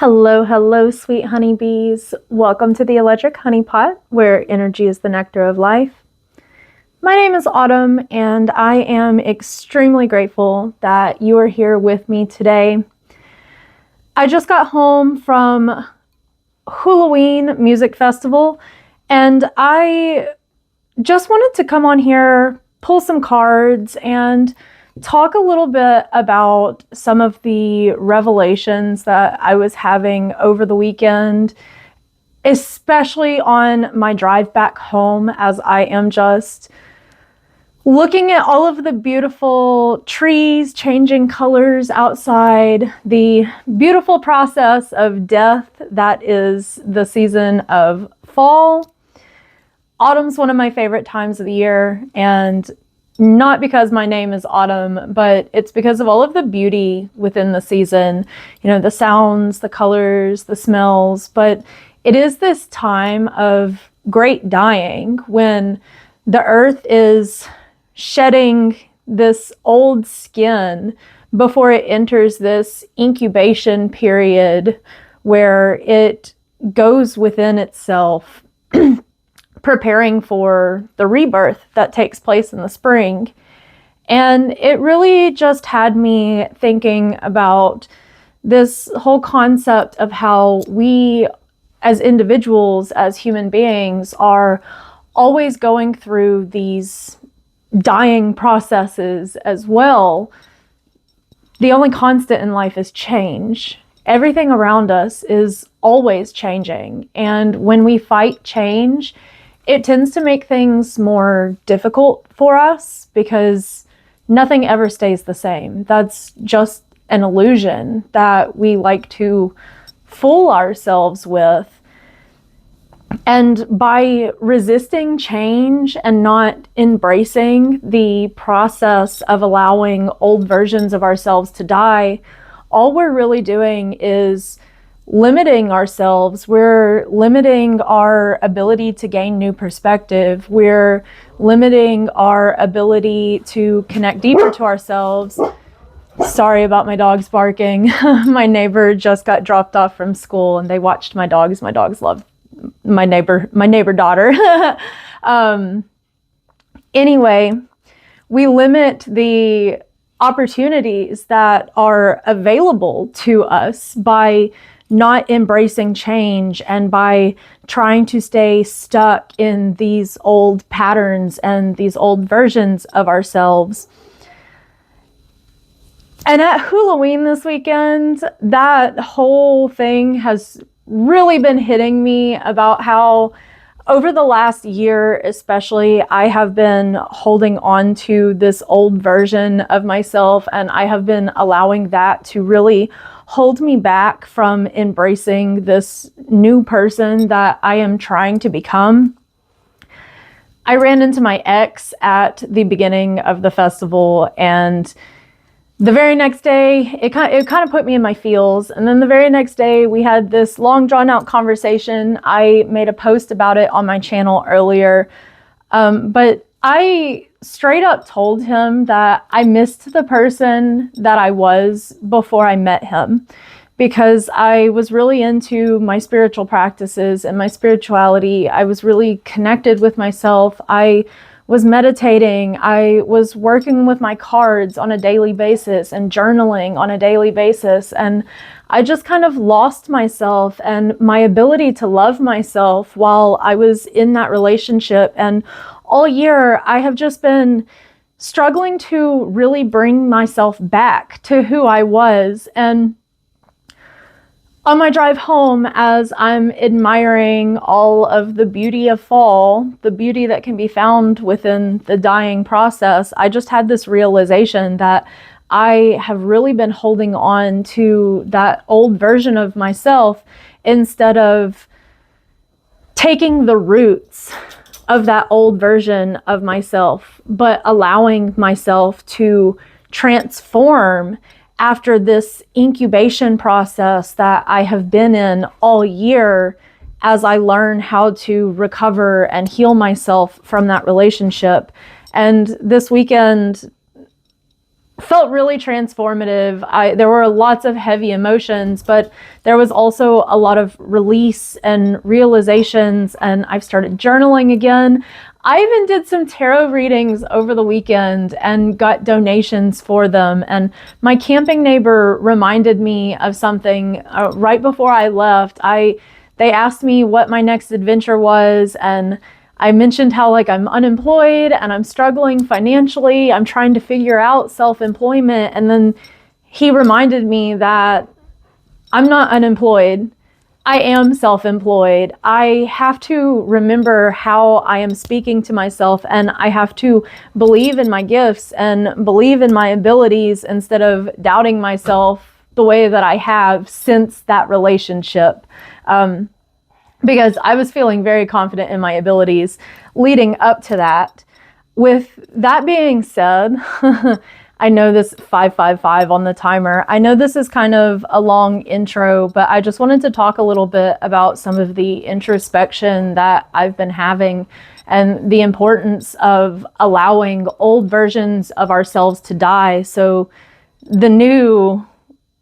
Hello, hello, sweet honeybees. Welcome to the Electric Honey Pot, where energy is the nectar of life. My name is Autumn, and I am extremely grateful that you are here with me today. I just got home from Halloween Music Festival, and I just wanted to come on here, pull some cards, and talk a little bit about some of the revelations that I was having over the weekend, especially on my drive back home, as I am just looking at all of the beautiful trees changing colors outside, the beautiful process of death that is the season of fall. Autumn's one of my favorite times of the year, and not because my name is Autumn, but it's because of all of the beauty within the season, the sounds, the colors, the smells. But it is this time of great dying when the earth is shedding this old skin before it enters this incubation period where it goes within itself, preparing for the rebirth that takes place in the spring. And it really just had me thinking about this whole concept of how we as individuals, as human beings, are always going through these dying processes as well. The only constant in life is change. Everything around us is always changing. And when we fight change, it tends to make things more difficult for us because nothing ever stays the same. That's just an illusion that we like to fool ourselves with. And by resisting change and not embracing the process of allowing old versions of ourselves to die, all we're really doing is limiting ourselves. We're limiting our ability to gain new perspective. We're limiting our ability to connect deeper to ourselves. Sorry about my dogs barking. My neighbor just got dropped off from school and they watched my dogs. My dogs love my neighbor daughter. Anyway, we limit the opportunities that are available to us by not embracing change and by trying to stay stuck in these old patterns and these old versions of ourselves. And at Halloween this weekend, that whole thing has really been hitting me about how over the last year, especially, I have been holding on to this old version of myself, and I have been allowing that to really hold me back from embracing this new person that I am trying to become. I ran into my ex at the beginning of the festival, and the very next day, it kind of put me in my feels. And then the very next day, we had this long, drawn-out conversation. I made a post about it on my channel earlier. But I straight up told him that I missed the person that I was before I met him, because I was really into my spiritual practices and my spirituality. I was really connected with myself. I was meditating. I was working with my cards on a daily basis and journaling on a daily basis. And I just kind of lost myself and my ability to love myself while I was in that relationship. And all year, I have just been struggling to really bring myself back to who I was. And on my drive home, as I'm admiring all of the beauty of fall, the beauty that can be found within the dying process, I just had this realization that I have really been holding on to that old version of myself instead of taking the roots of that old version of myself, but allowing myself to transform after this incubation process that I have been in all year as I learn how to recover and heal myself from that relationship. And this weekend felt really transformative. There were lots of heavy emotions, but there was also a lot of release and realizations, and I've started journaling again. I even did some tarot readings over the weekend and got donations for them. And my camping neighbor reminded me of something right before I left. They asked me what my next adventure was, and I mentioned how like I'm unemployed and I'm struggling financially. I'm trying to figure out self-employment. And then he reminded me that I'm not unemployed. I am self-employed. I have to remember how I am speaking to myself, and I have to believe in my gifts and believe in my abilities instead of doubting myself the way that I have since that relationship. Because I was feeling very confident in my abilities leading up to that. With that being said, I know this 555 on the timer. I know this is kind of a long intro, but I just wanted to talk a little bit about some of the introspection that I've been having and the importance of allowing old versions of ourselves to die so the new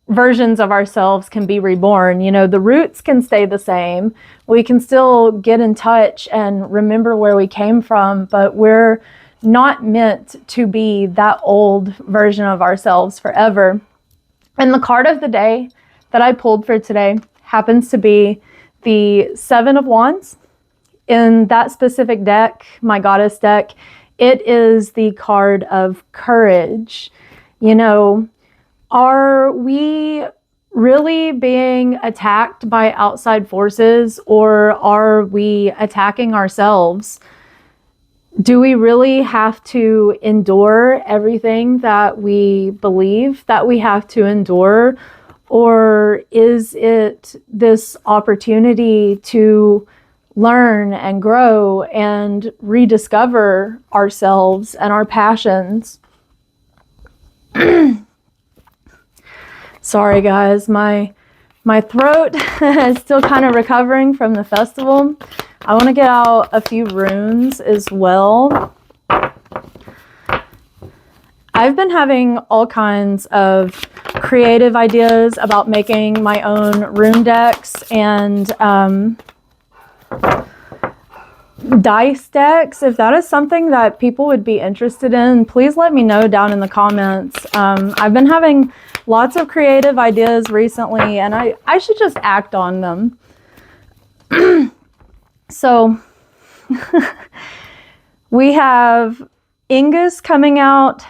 versions of ourselves can be reborn. You know, the roots can stay the same. We can still get in touch and remember where we came from, but we're not meant to be that old version of ourselves forever. And the card of the day that I pulled for today happens to be the Seven of Wands. In that specific deck, my goddess deck, it is the card of courage. You know, are we really being attacked by outside forces, or are we attacking ourselves? Do we really have to endure everything that we believe that we have to endure? Or is it this opportunity to learn and grow and rediscover ourselves and our passions? Sorry guys, my throat is still kind of recovering from the festival. I want to get out a few runes as well. I've been having all kinds of creative ideas about making my own rune decks and dice decks. If that is something that people would be interested in, please let me know down in the comments. I've been having lots of creative ideas recently, and I should just act on them. So we have Ingus coming out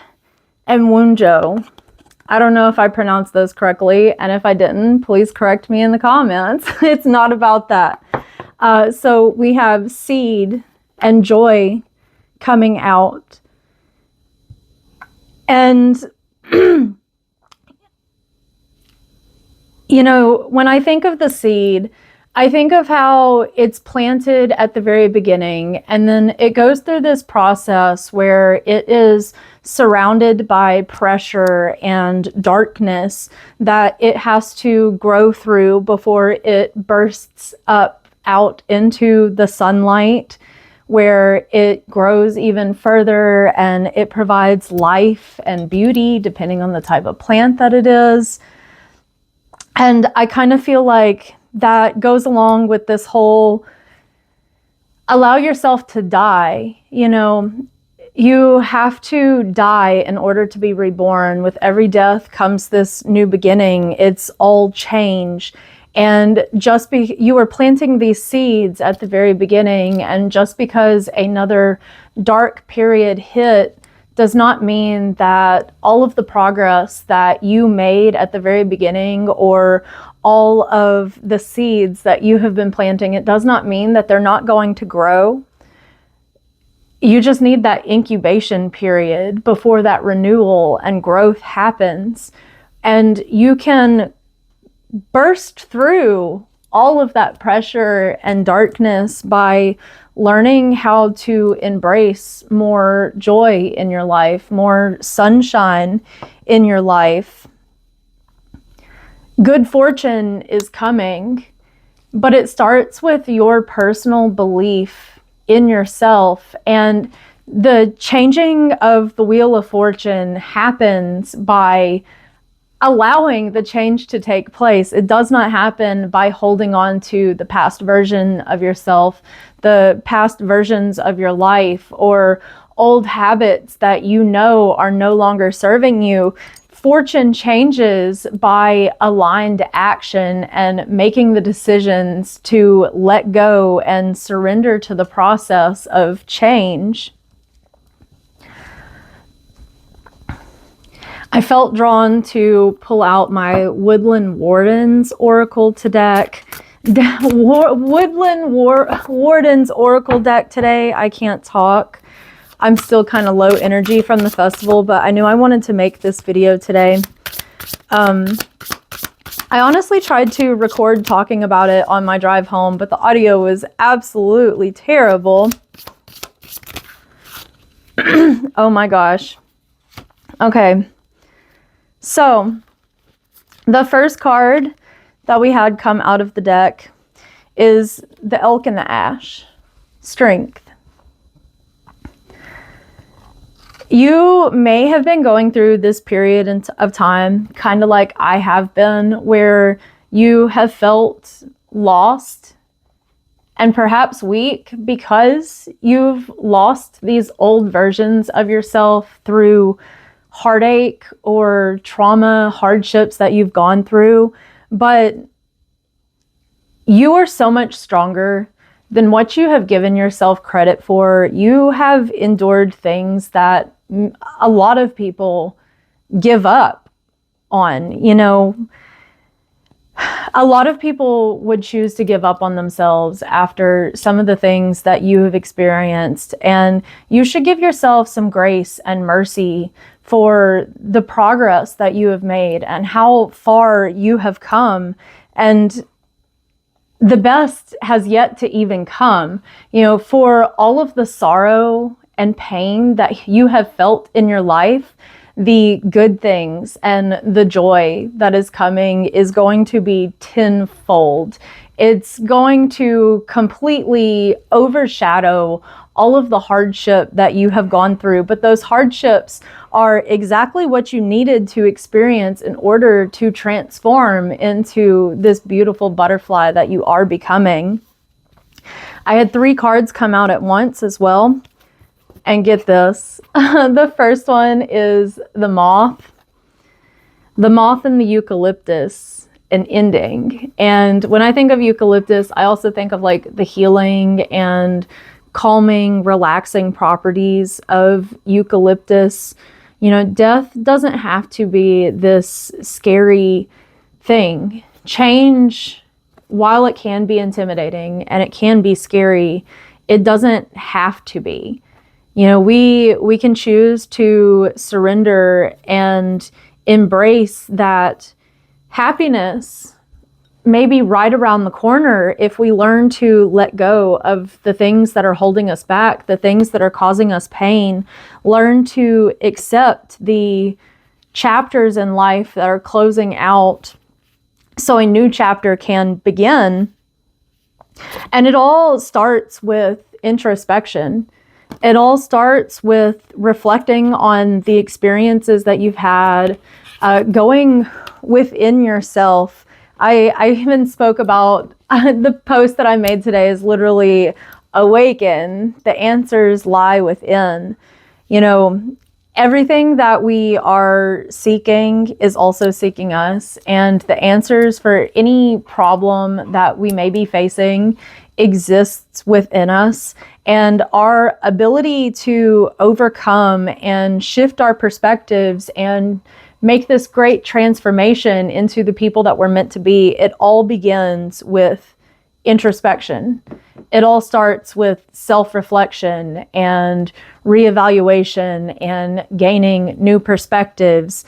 and Wunjo. I don't know if I pronounced those correctly, and if I didn't, please correct me in the comments. It's not about that. So we have Seed and Joy coming out. And, you know, when I think of the seed, I think of how it's planted at the very beginning, and then it goes through this process where it is surrounded by pressure and darkness that it has to grow through before it bursts up out into the sunlight, where it grows even further and it provides life and beauty depending on the type of plant that it is. And I kind of feel like that goes along with this whole allow yourself to die. You know, you have to die in order to be reborn. With every death comes this new beginning. It's all change. And you were planting these seeds at the very beginning, and just because another dark period hit does not mean that all of the progress that you made at the very beginning, or all of the seeds that you have been planting, it does not mean that they're not going to grow. You just need that incubation period before that renewal and growth happens. And you can burst through all of that pressure and darkness by learning how to embrace more joy in your life, more sunshine in your life. Good fortune is coming, but it starts with your personal belief in yourself. And The changing of the Wheel of Fortune happens by allowing the change to take place. It does not happen by holding on to the past version of yourself, the past versions of your life, or old habits that you know are no longer serving you. Fortune changes by aligned action and making the decisions to let go and surrender to the process of change. I felt drawn to pull out my Woodland Wardens Oracle deck. Wardens Oracle deck today. I can't talk. I'm still kind of low energy from the festival, but I knew I wanted to make this video today. I honestly tried to record talking about it on my drive home, but the audio was absolutely terrible. Oh my gosh. Okay. So, the first card that we had come out of the deck is the Elk and the Ash. Strength. You may have been going through this period of time, kind of like I have been, where you have felt lost and perhaps weak because you've lost these old versions of yourself through heartache or trauma, hardships that you've gone through. But you are so much stronger than what you have given yourself credit for. You have endured things that a lot of people give up on. You know, a lot of people would choose to give up on themselves after some of the things that you have experienced. And you should give yourself some grace and mercy for the progress that you have made and how far you have come. And the best has yet to even come. You know, for all of the sorrow and pain that you have felt in your life, the good things and the joy that is coming is going to be tenfold. It's going to completely overshadow all of the hardship that you have gone through. But those hardships are exactly what you needed to experience in order to transform into this beautiful butterfly that you are becoming. I had 3 cards come out at once as well. And get this, the first one is the moth. The moth and the eucalyptus, an ending. And when I think of eucalyptus, I also think of like the healing and calming, relaxing properties of eucalyptus. You know, death doesn't have to be this scary thing. Change, while it can be intimidating and it can be scary, it doesn't have to be. You know, we can choose to surrender and embrace that happiness may be right around the corner if we learn to let go of the things that are holding us back, the things that are causing us pain, learn to accept the chapters in life that are closing out so a new chapter can begin. And it all starts with introspection. It all starts with reflecting on the experiences that you've had, going within yourself. I even spoke about the post that I made today is literally awaken. The answers lie within. You know, everything that we are seeking is also seeking us, and the answers for any problem that we may be facing exists within us. And our ability to overcome and shift our perspectives and make this great transformation into the people that we're meant to be, it all begins with introspection. It all starts with self-reflection and reevaluation and gaining new perspectives,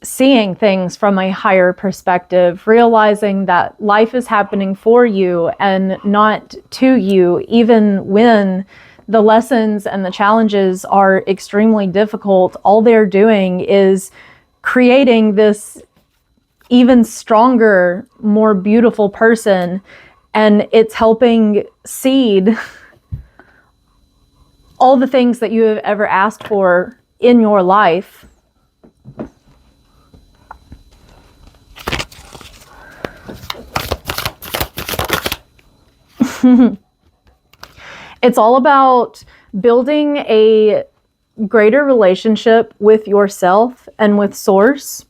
seeing things from a higher perspective, realizing that life is happening for you and not to you, even when the lessons and the challenges are extremely difficult. All they're doing is creating this even stronger, more beautiful person, and it's helping seed all the things that you have ever asked for in your life. It's all about building a greater relationship with yourself and with Source.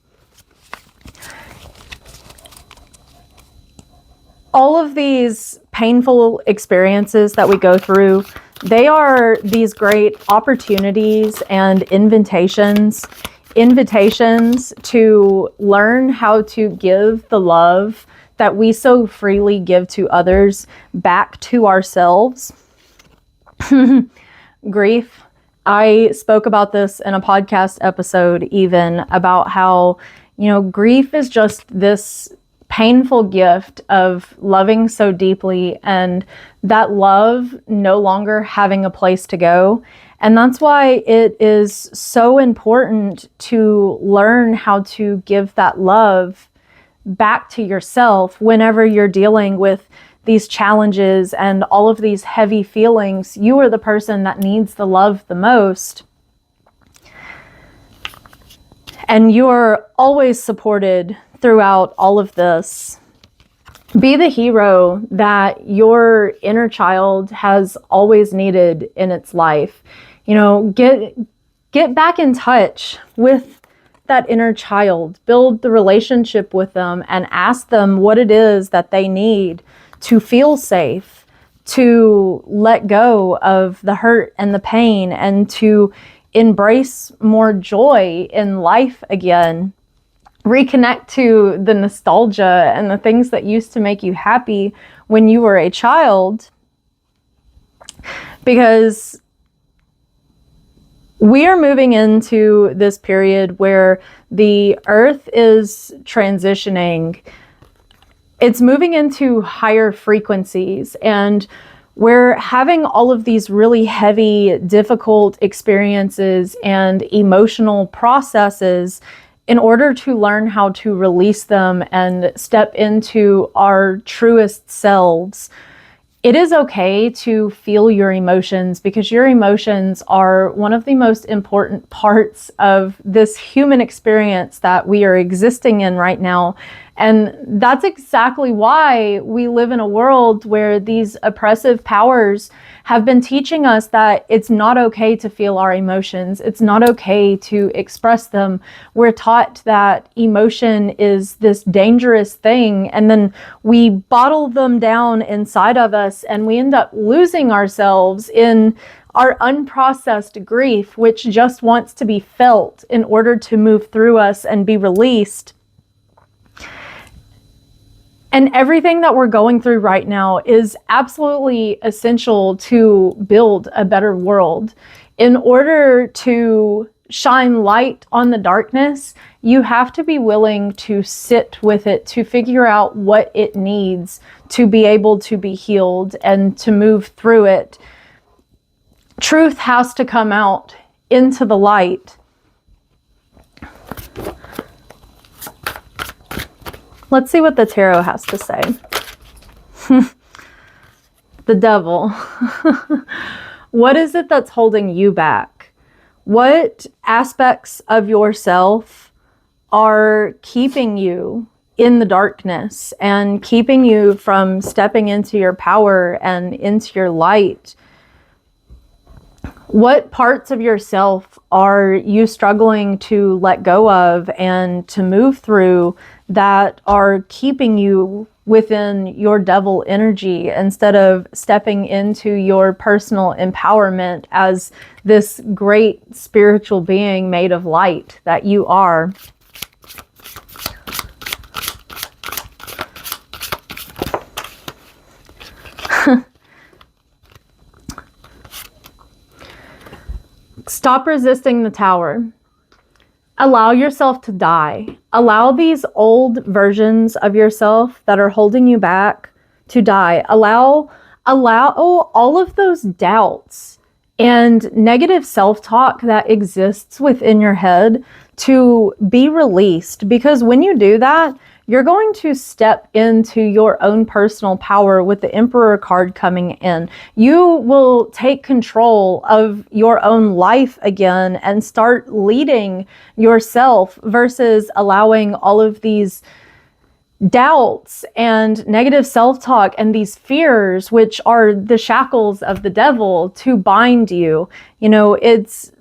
All of these painful experiences that we go through, they are these great opportunities and invitations to learn how to give the love that we so freely give to others back to ourselves. Grief. I spoke about this in a podcast episode, even about how, grief is just this painful gift of loving so deeply, and that love no longer having a place to go. And that's why it is so important to learn how to give that love back to yourself whenever you're dealing with these challenges and all of these heavy feelings. You are the person that needs the love the most. And you are always supported throughout all of this. Be the hero that your inner child has always needed in its life. Get back in touch with that inner child. Build the relationship with them and ask them what it is that they need to feel safe, to let go of the hurt and the pain, and to embrace more joy in life again. Reconnect to the nostalgia and the things that used to make you happy when you were a child. Because we are moving into this period where the earth is transitioning. It's moving into higher frequencies, and we're having all of these really heavy, difficult experiences and emotional processes in order to learn how to release them and step into our truest selves. It is okay to feel your emotions, because your emotions are one of the most important parts of this human experience that we are existing in right now. And that's exactly why we live in a world where these oppressive powers have been teaching us that it's not okay to feel our emotions. It's not okay to express them. We're taught that emotion is this dangerous thing, and then we bottle them down inside of us, and we end up losing ourselves in our unprocessed grief, which just wants to be felt in order to move through us and be released. And everything that we're going through right now is absolutely essential to build a better world. In order to shine light on the darkness, you have to be willing to sit with it, to figure out what it needs to be able to be healed and to move through it. Truth has to come out into the light. Let's see what the tarot has to say. The devil. What is it that's holding you back? What aspects of yourself are keeping you in the darkness and keeping you from stepping into your power and into your light? What parts of yourself are you struggling to let go of and to move through that are keeping you within your devil energy instead of stepping into your personal empowerment as this great spiritual being made of light that you are? Stop resisting the tower. Allow yourself to die. Allow these old versions of yourself that are holding you back to die. Allow all of those doubts and negative self-talk that exists within your head to be released. Because when you do that, you're going to step into your own personal power with the Emperor card coming in. You will take control of your own life again and start leading yourself versus allowing all of these doubts and negative self-talk and these fears, which are the shackles of the devil, to bind you. You know, it's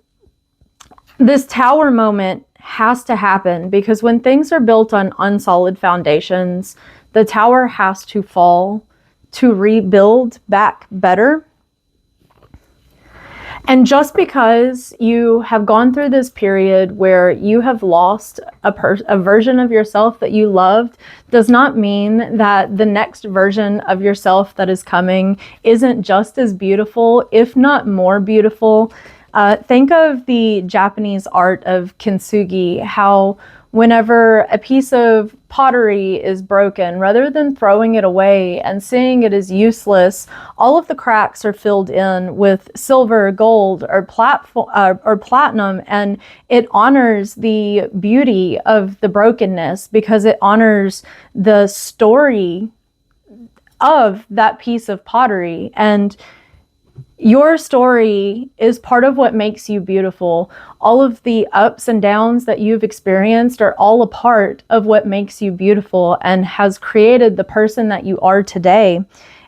this tower moment has to happen because when things are built on unsolid foundations, the tower has to fall to rebuild back better. And just because you have gone through this period where you have lost a version of yourself that you loved does not mean that the next version of yourself that is coming isn't just as beautiful, if not more beautiful. Think of the Japanese art of kintsugi, how whenever a piece of pottery is broken, rather than throwing it away and seeing it as useless, all of the cracks are filled in with silver, gold, or platinum, and it honors the beauty of the brokenness because it honors the story of that piece of pottery. And your story is part of what makes you beautiful. All of the ups and downs that you've experienced are all a part of what makes you beautiful and has created the person that you are today.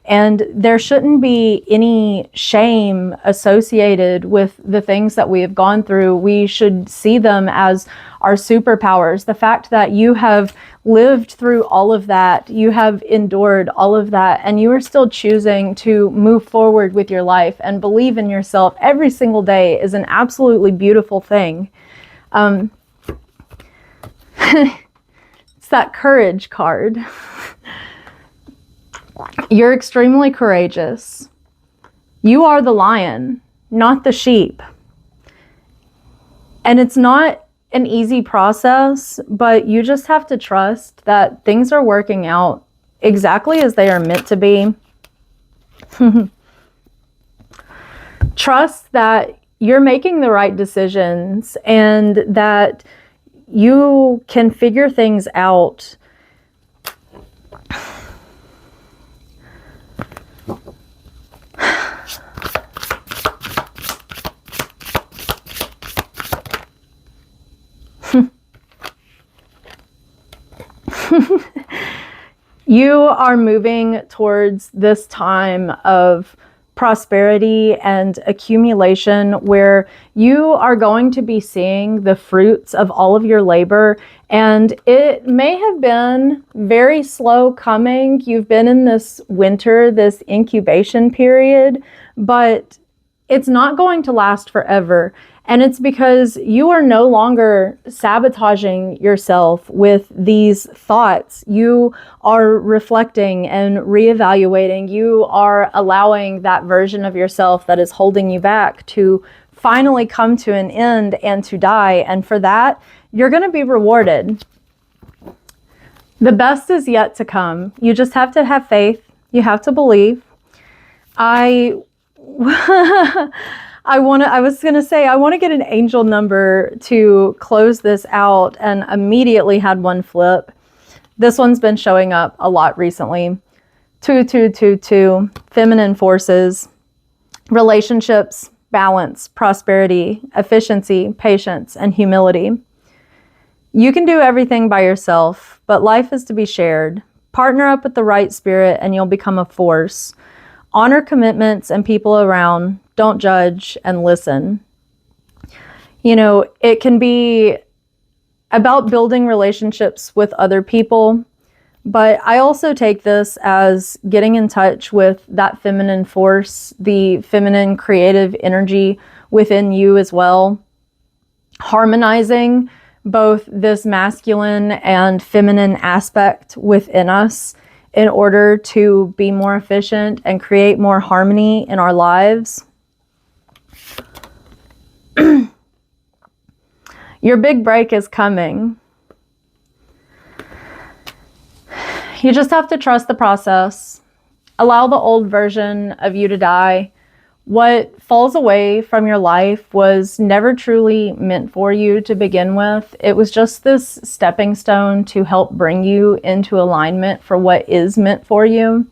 And there shouldn't be any shame associated with the things that we have gone through. We should see them as our superpowers. The fact that you have lived through all of that, you have endured all of that, and you are still choosing to move forward with your life and believe in yourself every single day is an absolutely beautiful thing. It's that courage card. You're extremely courageous. You are the lion, not the sheep. And it's not an easy process, but you just have to trust that things are working out exactly as they are meant to be. Trust that you're making the right decisions and that you can figure things out. You are moving towards this time of prosperity and accumulation where you are going to be seeing the fruits of all of your labor. And it may have been very slow coming. You've been in this winter, this incubation period, but it's not going to last forever. And it's because you are no longer sabotaging yourself with these thoughts. You are reflecting and reevaluating. You are allowing that version of yourself that is holding you back to finally come to an end and to die. And for that, you're going to be rewarded. The best is yet to come. You just have to have faith. You have to believe. I was going to say, I want to get an angel number to close this out, and immediately had one flip. This one's been showing up a lot recently. 2222, feminine forces, relationships, balance, prosperity, efficiency, patience, and humility. You can do everything by yourself, but life is to be shared. Partner up with the right spirit and you'll become a force. Honor commitments and people around. Don't judge and listen. You know, it can be about building relationships with other people, but I also take this as getting in touch with that feminine force, the feminine creative energy within you as well. Harmonizing both this masculine and feminine aspect within us in order to be more efficient and create more harmony in our lives. Your big break is coming. You just have to trust the process. Allow the old version of you to die. What falls away from your life was never truly meant for you to begin with. It was just this stepping stone to help bring you into alignment for what is meant for you.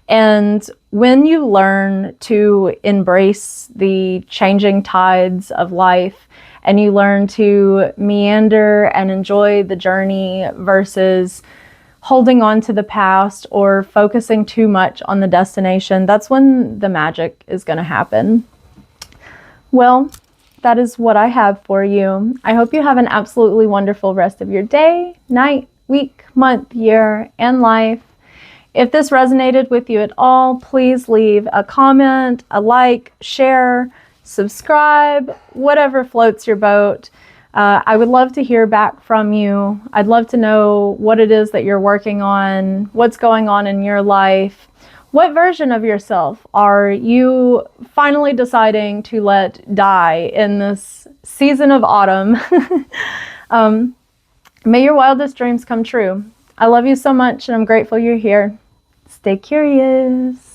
And when you learn to embrace the changing tides of life and you learn to meander and enjoy the journey versus holding on to the past or focusing too much on the destination, that's when the magic is going to happen. Well, that is what I have for you. I hope you have an absolutely wonderful rest of your day, night, week, month, year, and life. If this resonated with you at all, please leave a comment, a like, share, subscribe, whatever floats your boat. I would love to hear back from you. I'd love to know what it is that you're working on, what's going on in your life. What version of yourself are you finally deciding to let die in this season of autumn? May your wildest dreams come true. I love you so much, and I'm grateful you're here. Stay curious.